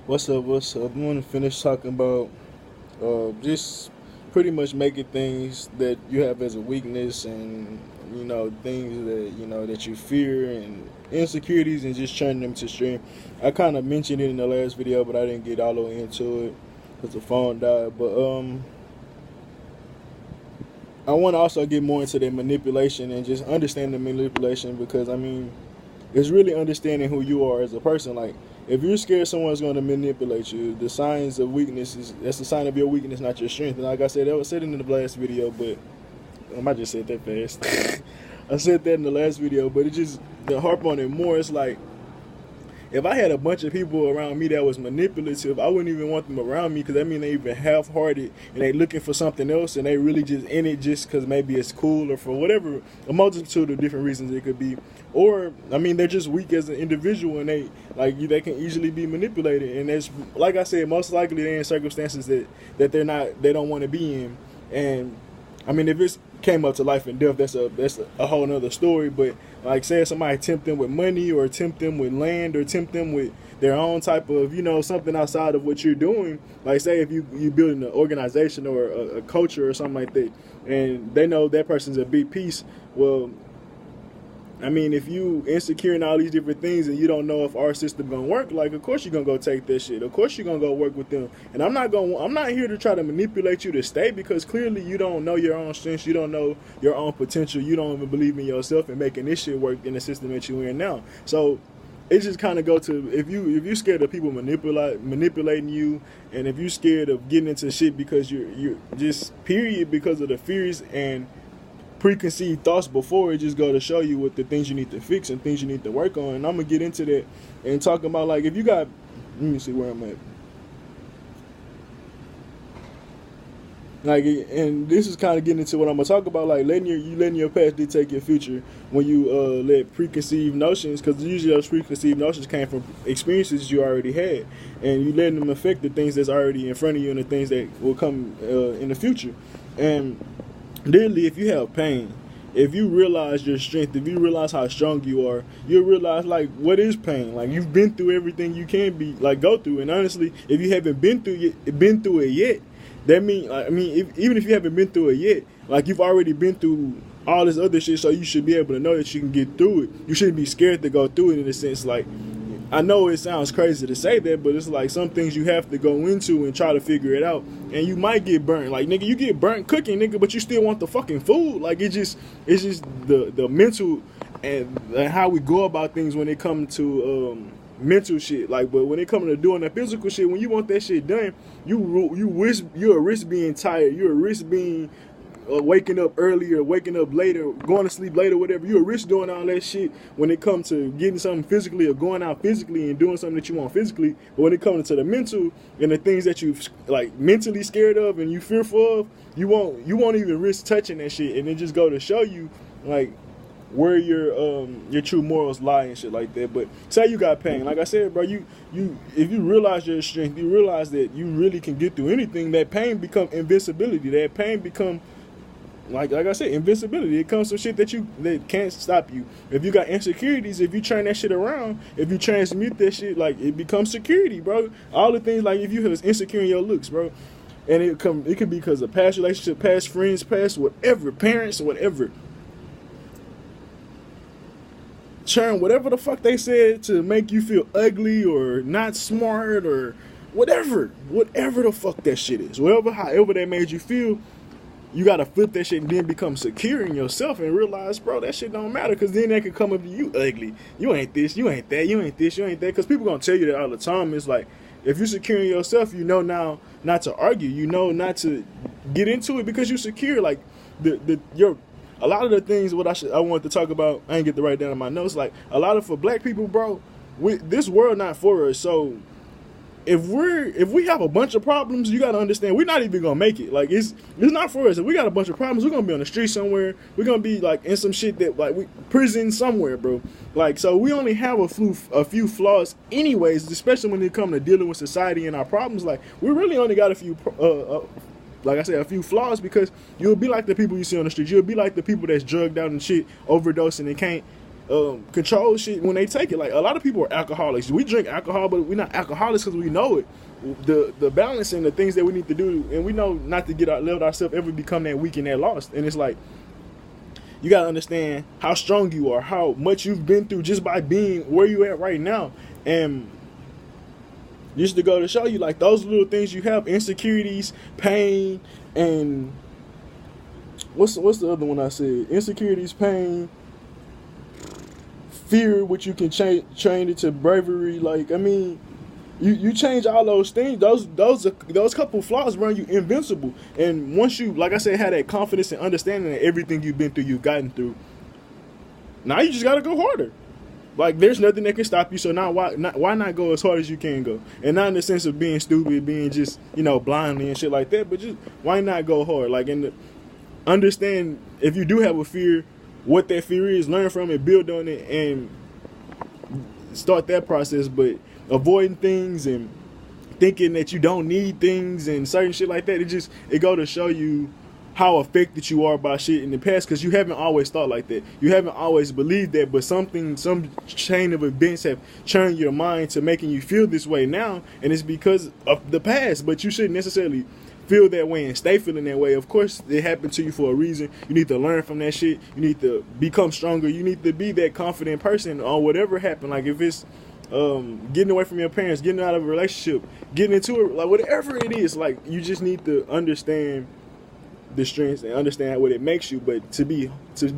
What's up? What's up? I'm gonna finish talking about just pretty much making things that you have as a weakness, and things that that you fear and insecurities, and just turning them to strength. I kind of mentioned it in the last video, but I didn't get all the way into it because the phone died. But I want to also get more into the manipulation and just understand the manipulation, because it's really understanding who you are as a person. Like, if you're scared someone's going to manipulate you, the signs of weakness that's a sign of your weakness, not your strength. And like I said, I was said in the last video, but I might just said that fast. I said that in the last video, but it just, to harp on it more, it's like, if I had a bunch of people around me that was manipulative, I wouldn't even want them around me, because that means they even half-hearted and they looking for something else, and they really just in it just because maybe it's cool, or for whatever, a multitude of different reasons it could be. Or they're just weak as an individual, and they can easily be manipulated. And it's like I said, most likely they're in circumstances that they don't want to be in. And if it came up to life and death, that's a whole nother story. But like, say somebody tempt them with money, or tempt them with land, or tempt them with their own type of something outside of what you're doing. Like, say if you building an organization or a culture or something like that, and they know that person's a big piece. Well, if you insecure in all these different things and you don't know if our system gonna work, like, of course you're gonna go take that shit. Of course you're gonna go work with them. And I'm not here to try to manipulate you to stay, because clearly you don't know your own strengths, you don't know your own potential, you don't even believe in yourself and making this shit work in the system that you're in now. So it just kind of go to, if you're scared of people manipulating you, and if you're scared of getting into shit because you're just period, because of the fears and preconceived thoughts before, it just go to show you what the things you need to fix and things you need to work on. And I'm gonna get into that and talking about, like, if you got, let me see where I'm at. Like, and this is kind of getting into what I'm gonna talk about, like letting your past dictate your future when you let preconceived notions, because usually those preconceived notions came from experiences you already had, and you letting them affect the things that's already in front of you and the things that will come in the future. And literally, if you have pain, if you realize your strength, if you realize how strong you are, you'll realize, like, what is pain. Like, you've been through everything you can go through. And honestly, if you haven't been through it yet, that means, even if you haven't been through it yet, like, you've already been through all this other shit, so you should be able to know that you can get through it. You shouldn't be scared to go through it, in a sense. Like, I know it sounds crazy to say that, but it's like some things you have to go into and try to figure it out. And you might get burnt. Like, nigga, you get burnt cooking, nigga, but you still want the fucking food. Like, it's just the mental and how we go about things when it comes to mental shit. Like, but when it comes to doing the physical shit, when you want that shit done, you're a risk being tired. You're a risk being waking up earlier, waking up later, going to sleep later, whatever. You're a risk doing all that shit when it comes to getting something physically, or going out physically and doing something that you want physically. But when it comes to the mental and the things that you like mentally scared of and you fearful of, you won't even risk touching that shit. And it just go to show you, like, where your true morals lie and shit like that. But say you got pain, like I said, bro, you if you realize your strength, you realize that you really can get through anything. That pain become invincibility. That pain become, like I said, invincibility. It comes from shit that can't stop you. If you got insecurities, if you turn that shit around, if you transmute that shit, like, it becomes security, bro. All the things, like, if you was insecure in your looks, bro, and it could be because of past relationship, past friends, past whatever, parents, whatever. Turn whatever the fuck they said to make you feel ugly or not smart or whatever the fuck that shit is. However that made you feel, you gotta flip that shit and then become secure in yourself and realize, bro, that shit don't matter. Because then they can come up to you ugly. You ain't this, you ain't that, you ain't this, you ain't that. Because people gonna tell you that all the time. It's like, if you're secure in yourself, you know now not to argue. You know not to get into it because you're secure. Like, a lot of the things what I want to talk about, I ain't get to write down in my notes. Like, a lot of, for black people, bro, this world not for us. So if we have a bunch of problems, you gotta understand we're not even gonna make it. Like, it's not for us. If we got a bunch of problems, we're gonna be on the street somewhere. We're gonna be like in some shit that, like, prison somewhere, bro. Like, so we only have a few flaws anyways, especially when it comes to dealing with society and our problems. Like, we really only got a few like I said, a few flaws, because you'll be like the people you see on the street. You'll be like the people that's drugged out and shit, overdosing and can't control shit when they take it. Like a lot of people are alcoholics. We drink alcohol, but we're not alcoholics because we know it. The balance and the things that we need to do, and we know not to let ourselves ever become that weak and that lost. And it's like, you gotta understand how strong you are, how much you've been through just by being where you at right now. And just to go to show you, like, those little things you have, insecurities, pain, and what's the other one I said? Insecurities, pain, fear, which you can train into bravery. Like, I mean, you change all those things. Those couple flaws run you invincible. And once you, like I said, have that confidence and understanding that everything you've been through, you've gotten through, now you just gotta go harder. Like, there's nothing that can stop you. So now why not go as hard as you can go? And not in the sense of being stupid, being just, blindly and shit like that, but just why not go hard? Like, understand if you do have a fear, what that fear is, learn from it, build on it, and start that process. But avoiding things and thinking that you don't need things and certain shit like that, it go to show you how affected you are by shit in the past, because you haven't always thought like that. You haven't always believed that, but some chain of events have churned your mind to making you feel this way now, and it's because of the past. But you shouldn't necessarily feel that way and stay feeling that way. Of course, it happened to you for a reason. You need to learn from that shit. You need to become stronger. You need to be that confident person on whatever happened. Like, if it's getting away from your parents, getting out of a relationship, getting into it, like whatever it is, like, you just need to understand the strengths and understand what it makes you. But to be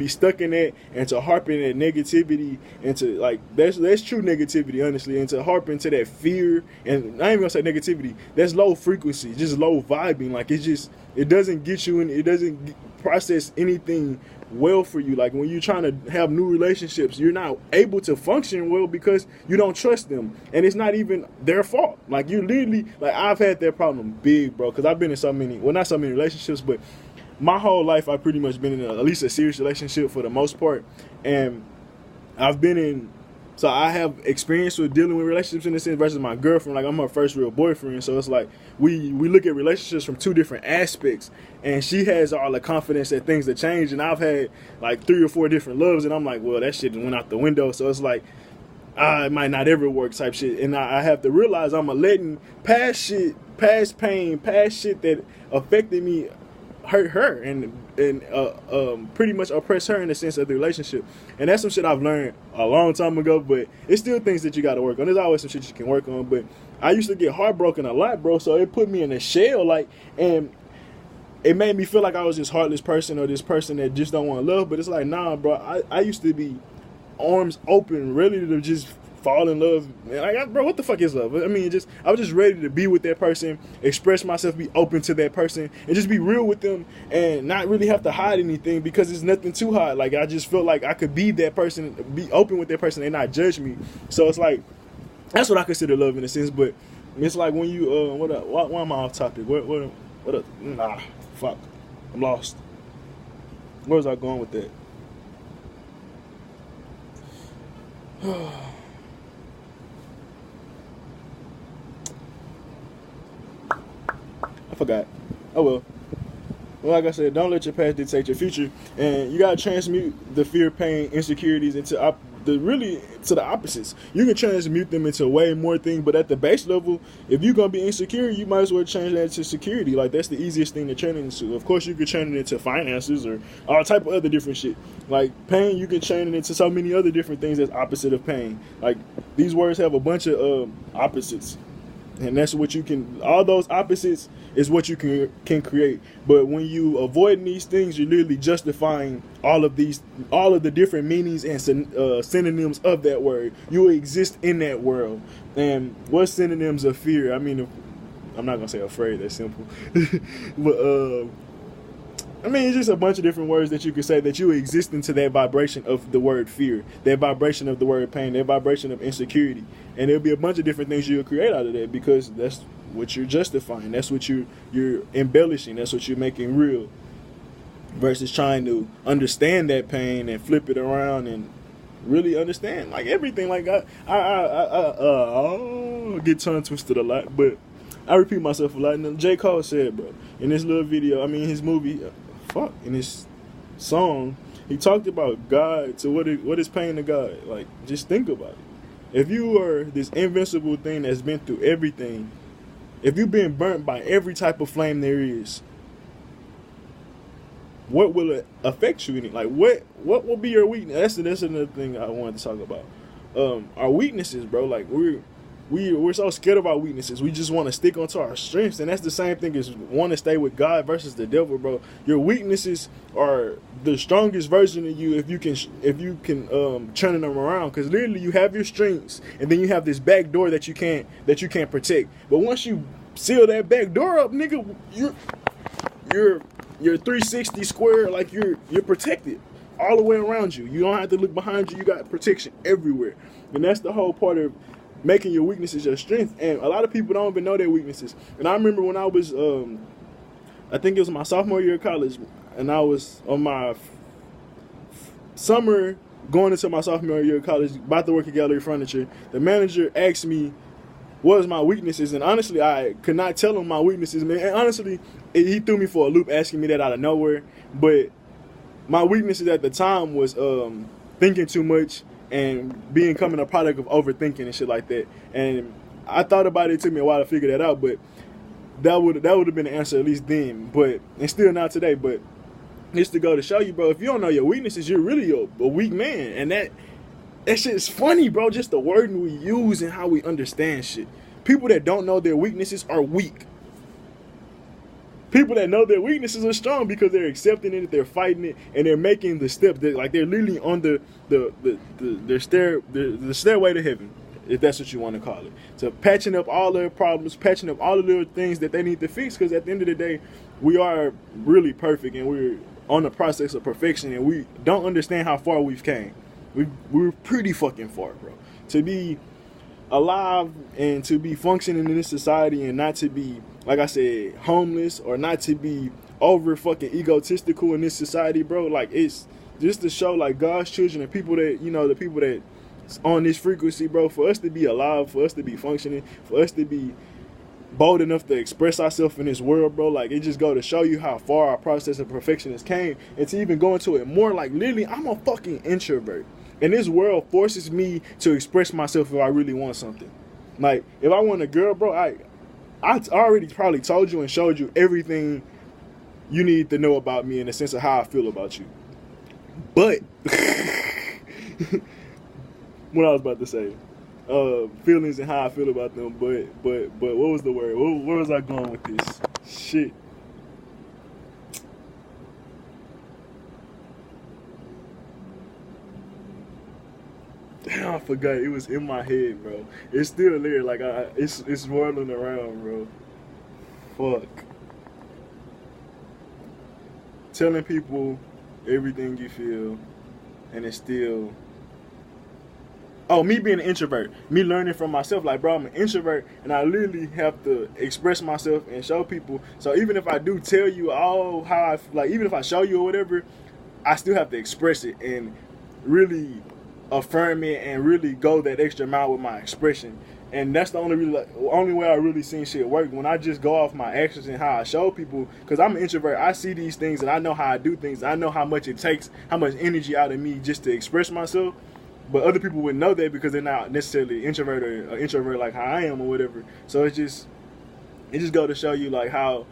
stuck in that and to harp in that negativity and to, like, that's true negativity, honestly, and to harp into that fear, and I ain't even gonna say negativity, that's low frequency, just low vibing. Like, it doesn't get you in, it doesn't process anything well for you. Like, when you're trying to have new relationships, you're not able to function well because you don't trust them, and it's not even their fault. Like, you literally, like, I've had that problem big, bro, because I've been in so many, well, not so many relationships, but my whole life I've pretty much been in at least a serious relationship for the most part. And so I have experience with dealing with relationships in a sense versus my girlfriend. Like, I'm her first real boyfriend, so it's like we look at relationships from two different aspects, and she has all the confidence that things have changed, and I've had like 3 or 4 different loves, and I'm like, well, that shit went out the window. So it's like, it might not ever work type shit. And I have to realize I'm letting past pain, past shit that affected me hurt her and pretty much oppress her in the sense of the relationship. And that's some shit I've learned a long time ago, but it's still things that you got to work on. There's always some shit you can work on, but I used to get heartbroken a lot, bro, so it put me in a shell, like, and it made me feel like I was this heartless person or this person that just don't want love. But it's like, nah, bro, I used to be arms open, ready to just fall in love. Like, bro, what the fuck is love? I mean, I was just ready to be with that person, express myself, be open to that person, and just be real with them and not really have to hide anything because there's nothing to hide. Like, I just felt like I could be that person, be open with that person and not judge me. So it's like, that's what I consider love in a sense. But it's like when you, why am I off topic? What nah, fuck. I'm lost. Where was I going with that? I forgot. Oh well. Well, like I said, don't let your past dictate your future, and you gotta transmute the fear, pain, insecurities into the opposites. You can transmute them into way more things, but at the base level, if you're gonna be insecure, you might as well change that to security. Like, that's the easiest thing to turn it into. Of course, you could turn it into finances or all type of other different shit. Like, pain, you can turn it into so many other different things that's opposite of pain. Like, these words have a bunch of opposites. And that's what you can, all those opposites is what you can create. But when you avoid these things, you're literally justifying all of the different meanings and synonyms of that word. You exist in that world. And what's synonyms of fear? I mean, I'm not going to say afraid, that's simple. But, I mean, it's just a bunch of different words that you could say that you exist into that vibration of the word fear, that vibration of the word pain, that vibration of insecurity. And there'll be a bunch of different things you'll create out of that because that's what you're justifying. That's what you're embellishing. That's what you're making real versus trying to understand that pain and flip it around and really understand, like, everything. Like, I get tongue twisted a lot, but I repeat myself a lot. And J. Cole said, bro, in this little video, I mean, his movie, in his song, He talked about God to what is pain to God. Like, just think about it. If you are this invincible thing that's been through everything, if you've been burnt by every type of flame there is, what will it affect you in it? Like, what will be your weakness? That's another thing I wanted to talk about. Our weaknesses, bro. Like, we're so scared of our weaknesses. We just want to stick onto our strengths, and that's the same thing as want to stay with God versus the devil, bro. Your weaknesses are the strongest version of you if you can turn them around. Because literally, you have your strengths, and then you have this back door that you can't protect. But once you seal that back door up, nigga, you're 360 square, like you're protected all the way around you. You don't have to look behind you. You got protection everywhere, and that's the whole part of making your weaknesses your strength. And a lot of people don't even know their weaknesses. And I remember when I was, I think it was my sophomore year of college, and I was on my summer going into my sophomore year of college, about to work at Gallery Furniture. The manager asked me what was my weaknesses, and honestly, I could not tell him my weaknesses, man. And honestly, he threw me for a loop asking me that out of nowhere. But my weaknesses at the time was thinking too much and becoming a product of overthinking and shit like that. And I thought about it. It took me a while to figure that out, but that would have been the answer at least then. But and still not today. But just to go to show you, bro, if you don't know your weaknesses, you're really a weak man, and that shit is funny, bro. Just the wording we use and how we understand shit. People that don't know their weaknesses are weak. People that know their weaknesses are strong because they're accepting it, they're fighting it, and they're making the steps. They're literally on the stairway to heaven, if that's what you want to call it. So patching up all their problems, patching up all the little things that they need to fix. Because at the end of the day, we are really perfect, and we're on the process of perfection, and we don't understand how far we've came. We're pretty fucking far, bro. To be alive and to be functioning in this society and not to be, like I said, homeless, or not to be over fucking egotistical in this society, bro. Like, it's just to show, like, God's children and people that, you know, the people that on this frequency, bro, for us to be alive, for us to be functioning, for us to be bold enough to express ourselves in this world, bro. Like, it just go to show you how far our process of perfection has came. And to even go into it more, like, literally, I'm a fucking introvert. And this world forces me to express myself if I really want something. Like, if I want a girl, bro, I already probably told you and showed you everything you need to know about me in the sense of how I feel about you. But, what I was about to say, feelings and how I feel about them, but what was the word? Where was I going with this? Shit. Damn, I forgot. It was in my head, bro. It's still there. Like, it's whirling around, bro. Fuck. Telling people everything you feel, and it's still... Oh, me being an introvert. Me learning from myself. Like, bro, I'm an introvert, and I literally have to express myself and show people. So even if I do tell you all how I... Like, even if I show you or whatever, I still have to express it and really affirm it and really go that extra mile with my expression. And that's the only way I really seen shit work, when I just go off my actions and how I show people. Because I'm an introvert, I see these things and I know how I do things. I know how much it takes, how much energy out of me just to express myself. But other people wouldn't know that because they're not necessarily introvert like how I am or whatever. So it just go to show you, like, how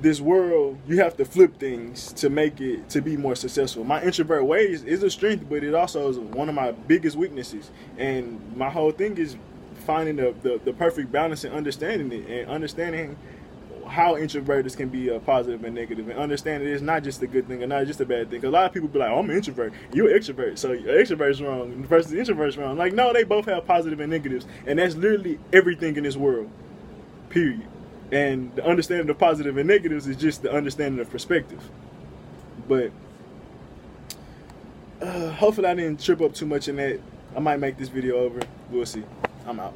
this world, you have to flip things to make it to be more successful. My introvert ways is a strength, but it also is one of my biggest weaknesses. And my whole thing is finding the perfect balance and understanding it, and understanding how introverts can be a positive and negative, and understanding it's not just a good thing and not just a bad thing. 'Cause a lot of people be like, oh, I'm an introvert, you're an extrovert, so extrovert's wrong versus introvert's wrong. Like, no, they both have positive and negatives, and that's literally everything in this world, period. And the understanding of positive and negatives is just the understanding of perspective. But hopefully I didn't trip up too much in that. I might make this video over. We'll see. I'm out.